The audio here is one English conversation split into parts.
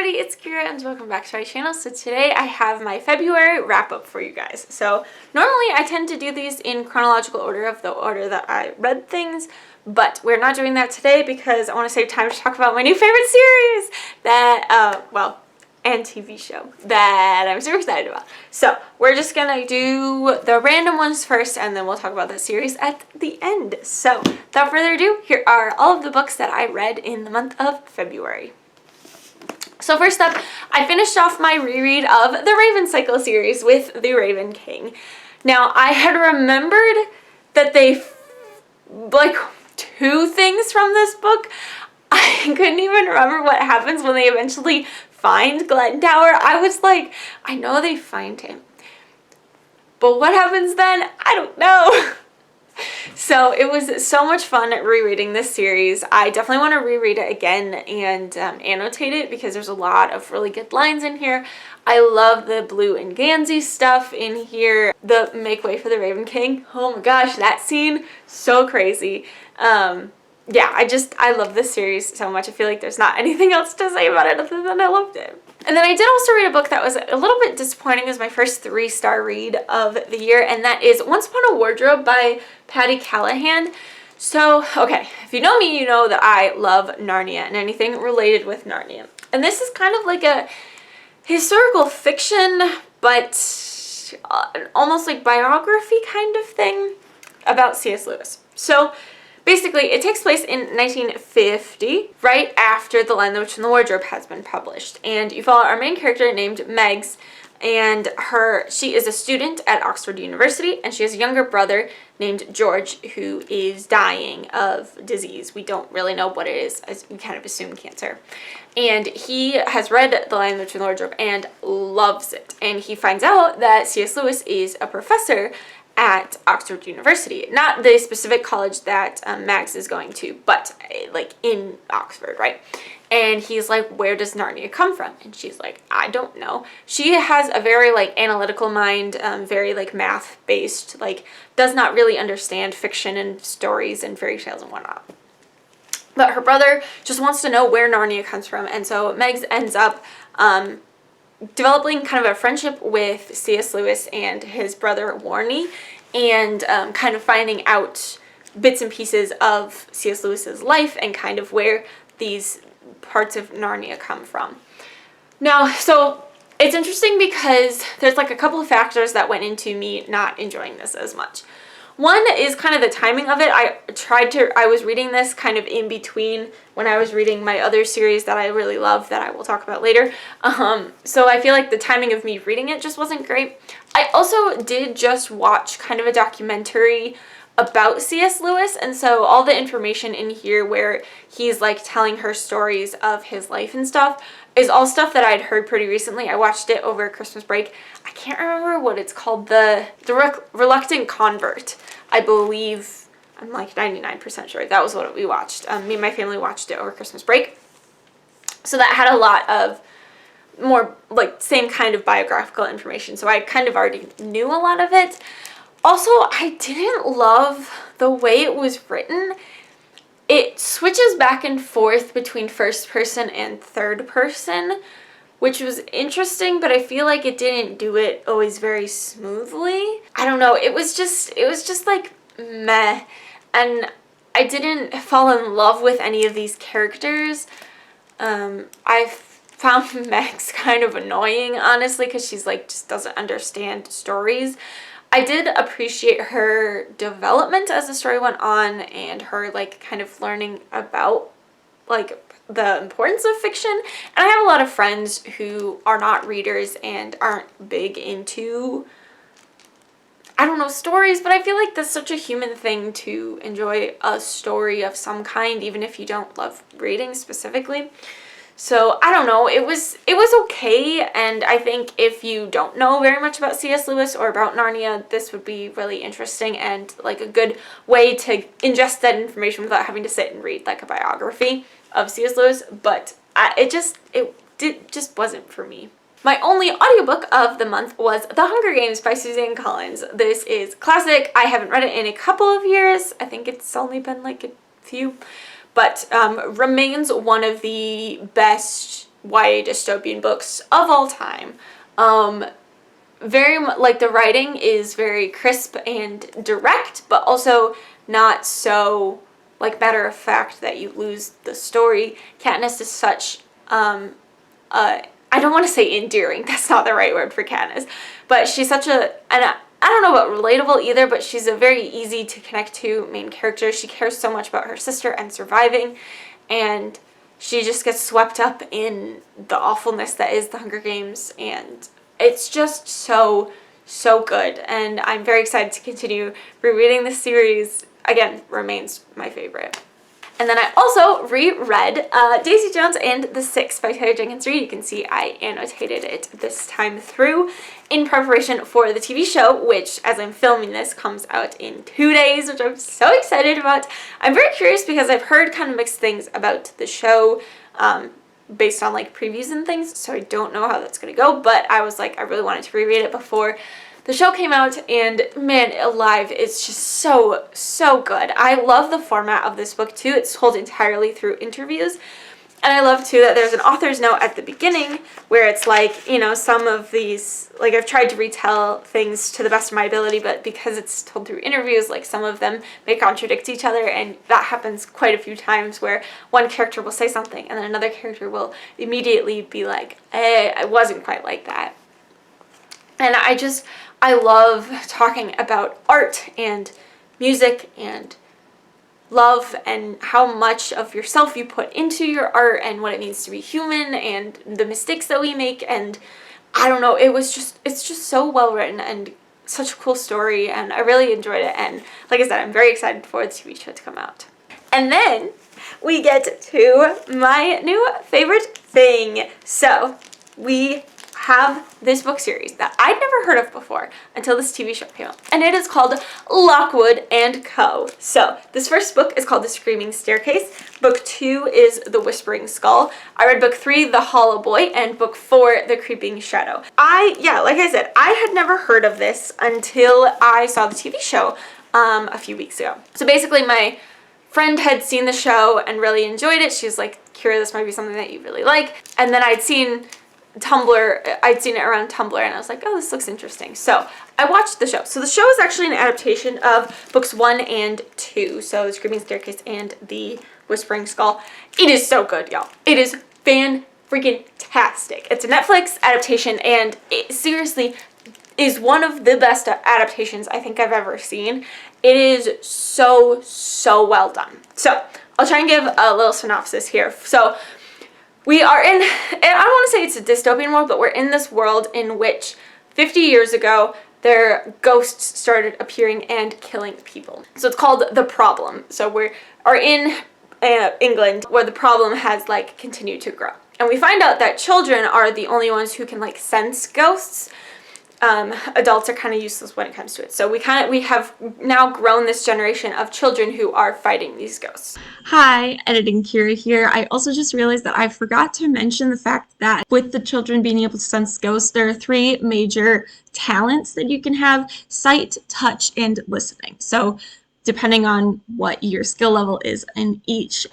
everybody, it's Kira and welcome back to my channel. So today I have my February wrap up for you guys. So normally I tend to do these in chronological order of the order that I read things, but we're not doing that today because I want to save time to talk about my new favorite series that, and TV show that I'm super excited about. So we're just gonna do the random ones first and then we'll talk about that series at the end. So without further ado, here are all of the books that I read in the month of February. So first up, I finished off my reread of the Raven Cycle series with The Raven King. Now, I had remembered that like, two things from this book. I couldn't even remember what happens when they eventually find Glendower. I was like, I know they find him, but what happens then? I don't know. So it was so much fun rereading this series. I definitely want to reread it again and annotate it because there's a lot of really good lines in here. I love the Blue and Gansey stuff in here. The Make Way for the Raven King. Oh my gosh, that scene, so crazy. Yeah, I love this series so much. I feel like there's not anything else to say about it other than I loved it. And then I did also read a book that was a little bit disappointing. It was my first 3-star read of the year, and that is Once Upon a Wardrobe by Patty Callahan. So, okay, if you know me, you know that I love Narnia and anything related with Narnia. And this is kind of like a historical fiction, but almost like biography kind of thing about C.S. Lewis. So basically, it takes place in 1950, right after The Lion, the Witch, and the Wardrobe has been published. And you follow our main character named Megs, and she is a student at Oxford University, and she has a younger brother named George who is dying of disease. We don't really know what it is, as we kind of assume cancer. And he has read The Lion, the Witch, and the Wardrobe and loves it. And he finds out that C.S. Lewis is a professor at Oxford University. Not the specific college that Max is going to, but like in Oxford, right? And he's like, where does Narnia come from? And she's like, I don't know. She has a very like analytical mind, very like math based, like does not really understand fiction and stories and fairy tales and whatnot. But her brother just wants to know where Narnia comes from. And so Megs ends up developing kind of a friendship with C.S. Lewis and his brother Warnie, and kind of finding out bits and pieces of C.S. Lewis's life and kind of where these parts of Narnia come from. Now, so it's interesting because there's like a couple of factors that went into me not enjoying this as much. One is kind of the timing of it. I was reading this kind of in between when I was reading my other series that I really love that I will talk about later. So I feel like the timing of me reading it just wasn't great. I also did just watch kind of a documentary about C.S. Lewis, and so all the information in here where he's like telling her stories of his life and stuff is all stuff that I'd heard pretty recently. I watched it over Christmas break. I can't remember what it's called. The Reluctant Convert, I believe. I'm like 99% sure that was what we watched. Me and my family watched it over Christmas break. So that had a lot of more like same kind of biographical information. So I kind of already knew a lot of it. Also, I didn't love the way it was written. It switches back and forth between first person and third person, which was interesting, but I feel like it didn't do it always very smoothly. I don't know, it was just like meh, and I didn't fall in love with any of these characters. I found Megs kind of annoying, honestly, because she's like just doesn't understand stories. I did appreciate her development as the story went on and her like kind of learning about like the importance of fiction. And I have a lot of friends who are not readers and aren't big into, I don't know, stories, but I feel like that's such a human thing to enjoy a story of some kind, even if you don't love reading specifically. So I don't know, it was okay, and I think if you don't know very much about C.S. Lewis or about Narnia, this would be really interesting and like a good way to ingest that information without having to sit and read like a biography of C.S. Lewis, but it just wasn't for me. My only audiobook of the month was The Hunger Games by Suzanne Collins. This is classic. I haven't read it in a couple of years. I think it's only been like a few. But remains one of the best YA dystopian books of all time. Very like the writing is very crisp and direct, but also not so like matter of fact that you lose the story. Katniss is such I don't want to say endearing, that's not the right word for Katniss, but she's such a, and I don't know about relatable either, but she's a very easy to connect to main character. She cares so much about her sister and surviving, and she just gets swept up in the awfulness that is the Hunger Games, and it's just so good, and I'm very excited to continue rereading this series. Again, remains my favorite. And then I also reread Daisy Jones and the Six by Taylor Jenkins Reid. You can see I annotated it this time through in preparation for the TV show, which, as I'm filming this, comes out in 2 days, which I'm so excited about. I'm very curious because I've heard kind of mixed things about the show based on like previews and things, so I don't know how that's going to go, but I was like, I really wanted to reread it before the show came out, and man alive, it's just so good. I love the format of this book too. It's told entirely through interviews, and I love too that there's an author's note at the beginning where it's like, you know, some of these, like I've tried to retell things to the best of my ability, but because it's told through interviews, like some of them may contradict each other, and that happens quite a few times where one character will say something and then another character will immediately be like, I wasn't quite like that. And I love talking about art and music and love and how much of yourself you put into your art and what it means to be human and the mistakes that we make. And I don't know, it's just so well written and such a cool story, and I really enjoyed it. And like I said, I'm very excited for the TV show to come out. And then we get to my new favorite thing. So we have this book series that I'd never heard of before until this TV show came out, and it is called Lockwood and Co. So this first book is called The Screaming Staircase. Book 2 is The Whispering Skull. I read book 3, The Hollow Boy, and book 4, The Creeping Shadow. Like I said, I had never heard of this until I saw the TV show a few weeks ago. So basically my friend had seen the show and really enjoyed it. She was like, Kira, this might be something that you really like. And then I'd seen it around Tumblr, and I was like, oh, this looks interesting. So I watched the show. So the show is actually an adaptation of books 1 and 2. So The Screaming Staircase and The Whispering Skull. It is so good, y'all. It is fan-freaking-tastic. It's a Netflix adaptation, and it seriously is one of the best adaptations I think I've ever seen. It is so well done. So I'll try and give a little synopsis here. So we are in, and I don't want to say it's a dystopian world, but we're in this world in which 50 years ago, their ghosts started appearing and killing people. So it's called The Problem. So we are in England, where the problem has like continued to grow. And we find out that children are the only ones who can like sense ghosts. Adults are kind of useless when it comes to it. So we have now grown this generation of children who are fighting these ghosts. Hi, Editing Kira here. I also just realized that I forgot to mention the fact that with the children being able to sense ghosts, there are 3 major talents that you can have: sight, touch, and listening. So depending on what your skill level is in each,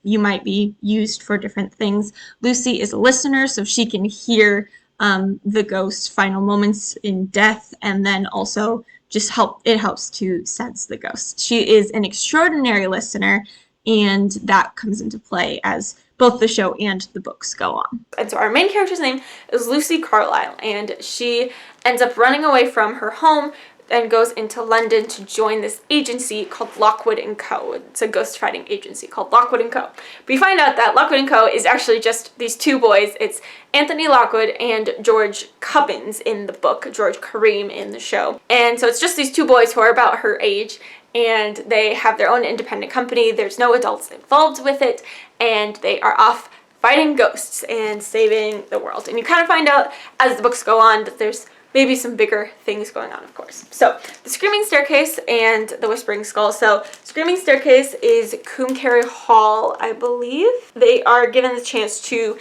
you might be used for different things. Lucy is a listener, so she can hear the ghost's final moments in death, and then also just helps to sense the ghost. She is an extraordinary listener, and that comes into play as both the show and the books go on. And so our main character's name is Lucy Carlyle, and she ends up running away from her home and goes into London to join this agency called Lockwood and Co. It's a ghost fighting agency called Lockwood and Co. We find out that Lockwood and Co. is actually just these 2 boys. It's Anthony Lockwood and George Cubbins in the book, George Kareem in the show. And so it's just these 2 boys who are about her age, and they have their own independent company. There's no adults involved with it, and they are off fighting ghosts and saving the world. And you kind of find out as the books go on that there's maybe some bigger things going on, of course. So, The Screaming Staircase and The Whispering Skull. So, Screaming Staircase is Coombe Carey Hall, I believe. They are given the chance to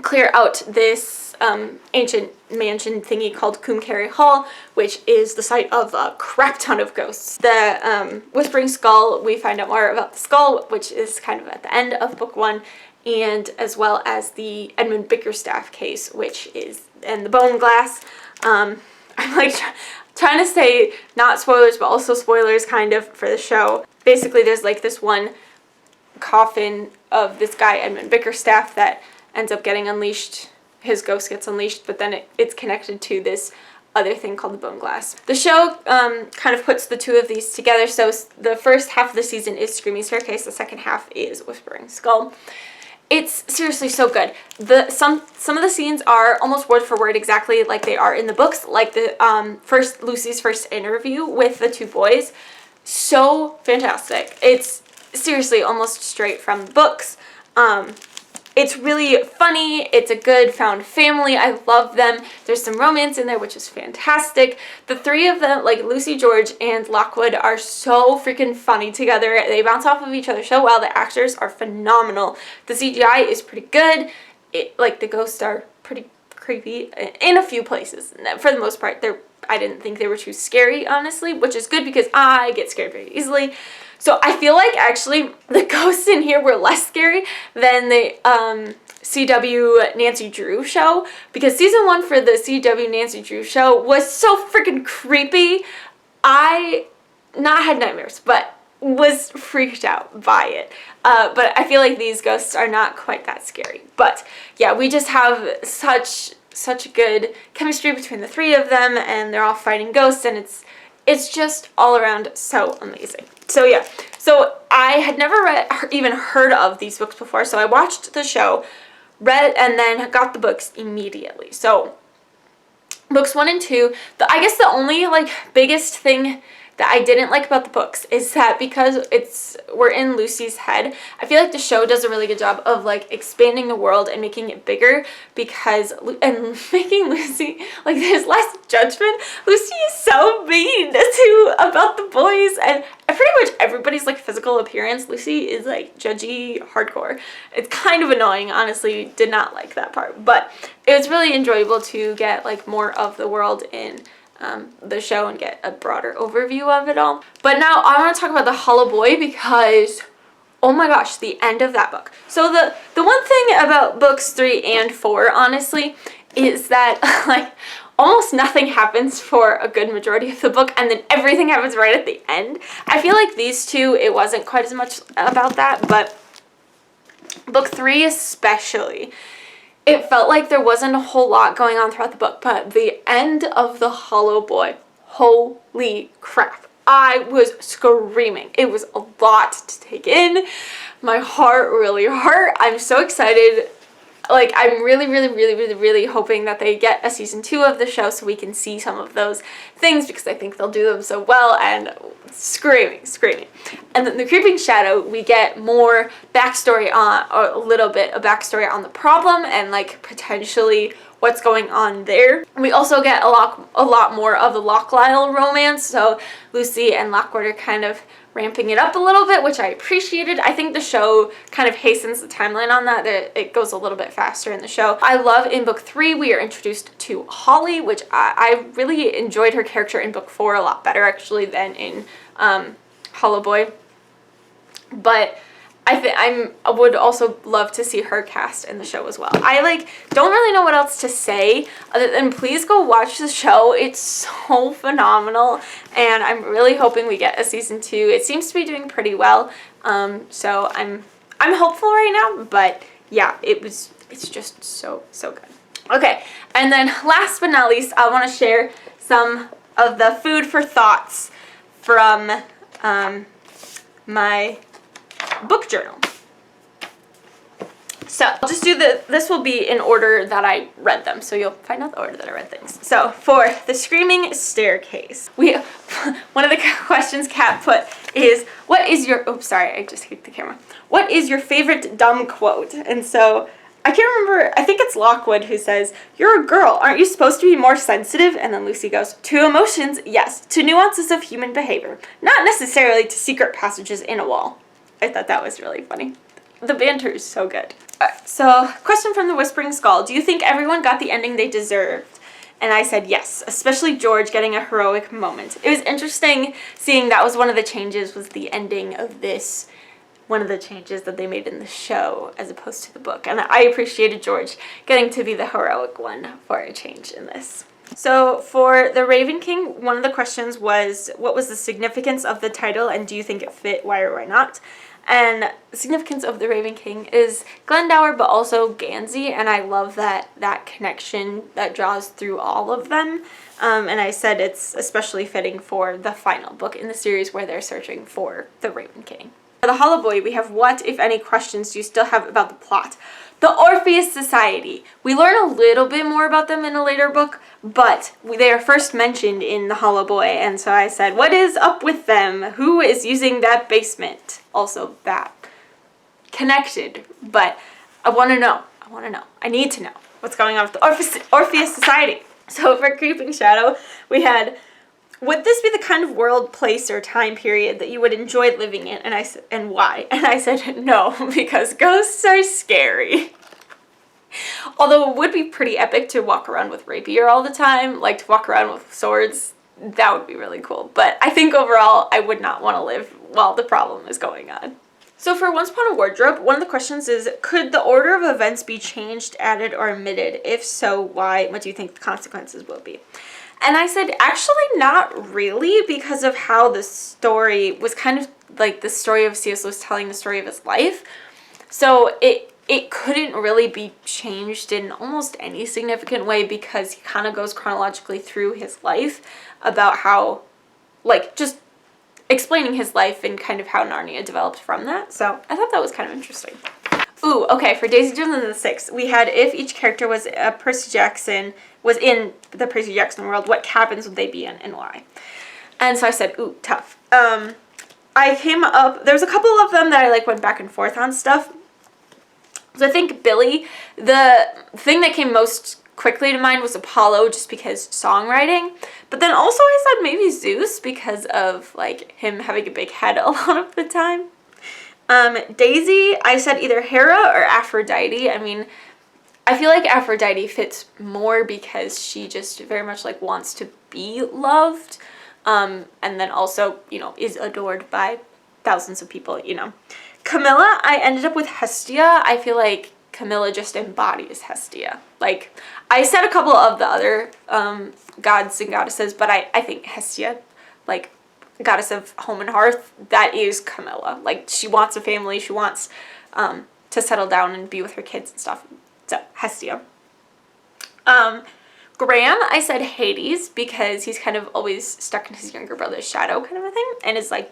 clear out this ancient mansion thingy called Coombe Carey Hall, which is the site of a crap ton of ghosts. The Whispering Skull, we find out more about the skull, which is kind of at the end of book 1. and as well as the Edmund Bickerstaff case, which is, and the bone glass. I'm like trying to say not spoilers, but also spoilers kind of for the show. Basically, there's like this one coffin of this guy, Edmund Bickerstaff, that ends up getting unleashed. His ghost gets unleashed, but then it's connected to this other thing called the bone glass. The show kind of puts the two of these together. So the first half of the season is Screaming Staircase. The second half is Whispering Skull. It's seriously so good. Some of the scenes are almost word for word exactly like they are in the books. Like the Lucy's first interview with the two boys. So fantastic. It's seriously almost straight from the books. It's really funny. It's a good found family. I love them. There's some romance in there, which is fantastic. The three of them, like Lucy, George, and Lockwood, are so freaking funny together. They bounce off of each other so well. The actors are phenomenal. The CGI is pretty good. Like the ghosts are pretty creepy in a few places. For the most part, I didn't think they were too scary, honestly, which is good because I get scared very easily. So I feel like actually the ghosts in here were less scary than the CW Nancy Drew show, because season 1 for the CW Nancy Drew show was so freaking creepy. I not had nightmares, but was freaked out by it. But I feel like these ghosts are not quite that scary. But yeah, we just have such good chemistry between the three of them, and they're all fighting ghosts, and it's just all around so amazing. So yeah, so I had never even heard of these books before, so I watched the show, read, and then got the books immediately. So books 1 and 2, I guess the only like biggest thing that I didn't like about the books is that because we're in Lucy's head, I feel like the show does a really good job of like expanding the world and making it bigger, and making Lucy, like, there's less judgment. Lucy is so mean about the boys, and pretty much everybody's like physical appearance. Lucy is like judgy hardcore. It's kind of annoying, honestly. Did not like that part, but it was really enjoyable to get like more of the world in the show and get a broader overview of it all. But now I want to talk about the Hollow Boy, because oh my gosh, the end of that book. So the one thing about books 3 and 4, honestly, is that like almost nothing happens for a good majority of the book, and then everything happens right at the end. I feel like these two, it wasn't quite as much about that, but book 3 especially, it felt like there wasn't a whole lot going on throughout the book, but the end of the Hollow Boy, holy crap. I was screaming. It was a lot to take in. My heart really hurt. I'm so excited. Like, I'm really hoping that they get a season 2 of the show so we can see some of those things, because I think they'll do them so well, and screaming. And then the Creeping Shadow, we get more backstory on, or a little bit of backstory on the problem and like potentially what's going on there. We also get a lot more of the Locklisle romance, so Lucy and Lockwood are kind of ramping it up a little bit, which I appreciated. I think the show kind of hastens the timeline on that. It goes a little bit faster in the show. I love in book 3, we are introduced to Holly, which I really enjoyed her character in book 4 a lot better actually than in Hollow Boy. But I would also love to see her cast in the show as well. I don't really know what else to say other than please go watch the show. It's so phenomenal, and I'm really hoping we get a season 2. It seems to be doing pretty well, so I'm hopeful right now. But yeah, it's just so good. Okay, and then last but not least, I want to share some of the food for thoughts from my book journal. So I'll just do this will be in order that I read them, so you'll find out the order that I read things. So for the Screaming Staircase, one of the questions Kat put is, what is your, oops, sorry, I just hit the camera. What is your favorite dumb quote? And so I can't remember, I think it's Lockwood who says, "You're a girl, aren't you supposed to be more sensitive?" And then Lucy goes, "To emotions, yes. To nuances of human behavior. Not necessarily to secret passages in a wall." I thought that was really funny. The banter is so good. So, question from the Whispering Skull. Do you think everyone got the ending they deserved? And I said yes, especially George getting a heroic moment. It was interesting seeing that was one of the changes, was the ending of this one of the changes that they made in the show as opposed to the book. And I appreciated George getting to be the heroic one for a change in this. So for the Raven King, one of the questions was, what was the significance of the title and do you think it fit, why or why not? And the significance of the Raven King is Glendower, but also Gansey, and I love that connection that draws through all of them. And I said it's especially fitting for the final book in the series where they're searching for the Raven King. For the Hollow Boy, we have what, if any, questions do you still have about the plot? The Orpheus Society. We learn a little bit more about them in a later book, but they are first mentioned in The Hollow Boy, and so I said, what is up with them? Who is using that basement? Also, that. Connected, but I want to know. I need to know what's going on with the Orpheus Society. So for Creeping Shadow, we had, would this be the kind of world, place, or time period that you would enjoy living in? And I said, and why? And I said, no, because ghosts are scary. Although it would be pretty epic to walk around with rapier all the time, like to walk around with swords, that would be really cool. But I think overall, I would not want to live while the problem is going on. So for Once Upon a Wardrobe, one of the questions is, could the order of events be changed, added, or omitted? If so, why? What do you think the consequences will be? And I said, actually not really, because of how the story was kind of like the story of C.S. Lewis telling the story of his life. So it couldn't really be changed in almost any significant way because he kind of goes chronologically through his life about how, like, just explaining his life and kind of how Narnia developed from that. So I thought that was kind of interesting. Ooh, okay, for Daisy Jones and the Six, we had if each character was in the Percy Jackson world, what cabins would they be in and why? And so I said, ooh, tough. I came up, there's a couple of them that I like went back and forth on stuff. So I think Billy, the thing that came most quickly to mind was Apollo, just because songwriting. But then also I said maybe Zeus because of like him having a big head a lot of the time. Daisy, I said either Hera or Aphrodite. I mean, I feel like Aphrodite fits more because she just very much like wants to be loved. And then also, you know, is adored by thousands of people, you know. Camilla, I ended up with Hestia. I feel like Camilla just embodies Hestia. Like, I said a couple of the other gods and goddesses, but I think Hestia, like, goddess of home and hearth, that is Camilla. Like, she wants a family. She wants to settle down and be with her kids and stuff. So, Hestia. Graham, I said Hades because he's kind of always stuck in his younger brother's shadow kind of a thing. And is, like,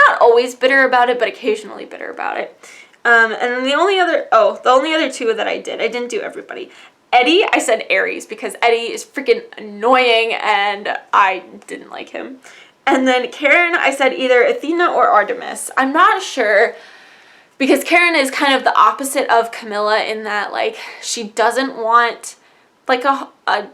not always bitter about it, but occasionally bitter about it. And then the only other two that I didn't do everybody. Eddie, I said Ares because Eddie is freaking annoying and I didn't like him. And then Karen, I said either Athena or Artemis. I'm not sure because Karen is kind of the opposite of Camilla in that, like, she doesn't want, like, a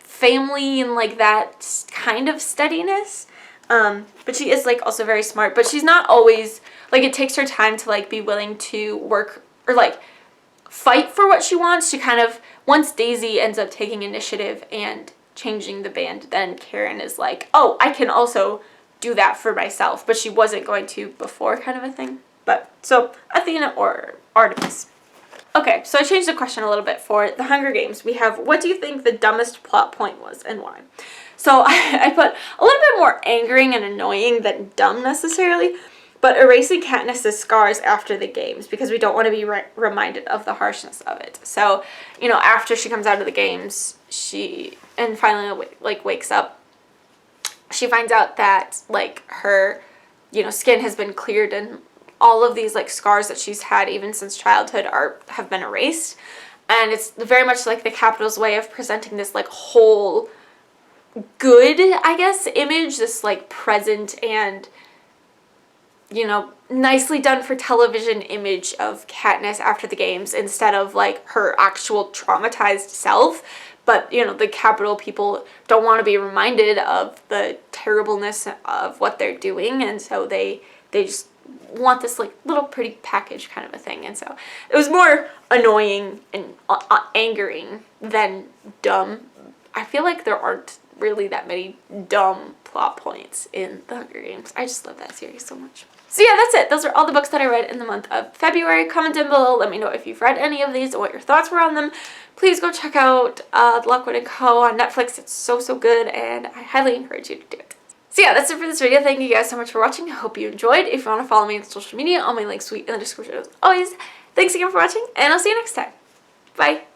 family and, like, that kind of steadiness. But she is, like, also very smart. But she's not always, like, it takes her time to, like, be willing to work or, like, fight for what she wants. She kind of, once Daisy ends up taking initiative and changing the band, then Karen is like, oh, I can also do that for myself. But she wasn't going to before kind of a thing. But, so, Athena or Artemis. Okay, so I changed the question a little bit for The Hunger Games. We have, what do you think the dumbest plot point was and why? So I put a little bit more angering and annoying than dumb necessarily, but erasing Katniss's scars after the games because we don't want to be reminded of the harshness of it. So, you know, after she comes out of the games, and finally, like, wakes up, she finds out that, like, her, you know, skin has been cleared and all of these, like, scars that she's had even since childhood have been erased. And it's very much like the Capitol's way of presenting this, like, whole good, I guess, image, this, like, present and, you know, nicely done for television image of Katniss after the games instead of, like, her actual traumatized self. But, you know, the Capitol people don't want to be reminded of the terribleness of what they're doing, and so they just want this, like, little pretty package kind of a thing. And so it was more annoying and angering than dumb. I feel like there aren't really that many dumb plot points in The Hunger Games. I just love that series so much. So yeah, that's it. Those are all the books that I read in the month of February. Comment down below. Let me know if you've read any of these and what your thoughts were on them. Please go check out Lockwood & Co. on Netflix. It's so good, and I highly encourage you to do it. So yeah, that's it for this video. Thank you guys so much for watching. I hope you enjoyed. If you want to follow me on social media, all my links will be in the description as always. Thanks again for watching, and I'll see you next time. Bye!